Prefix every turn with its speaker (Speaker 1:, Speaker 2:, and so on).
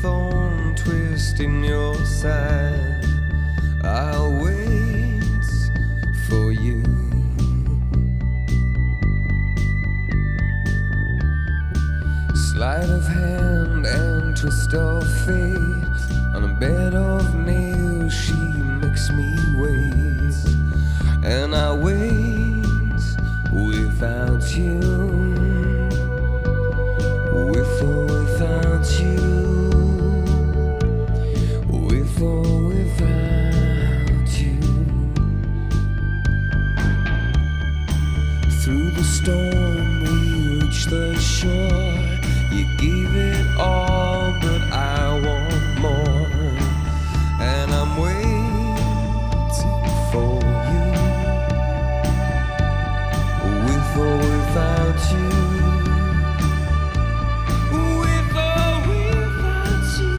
Speaker 1: thorn twist in your side. I'll wait for you. Sleight of hand and twist of fate. On a bed of nails she makes me wait. And I wait without you. With or without you. With or without you. Through the storm we reach the shore. You gave it all, but I want more.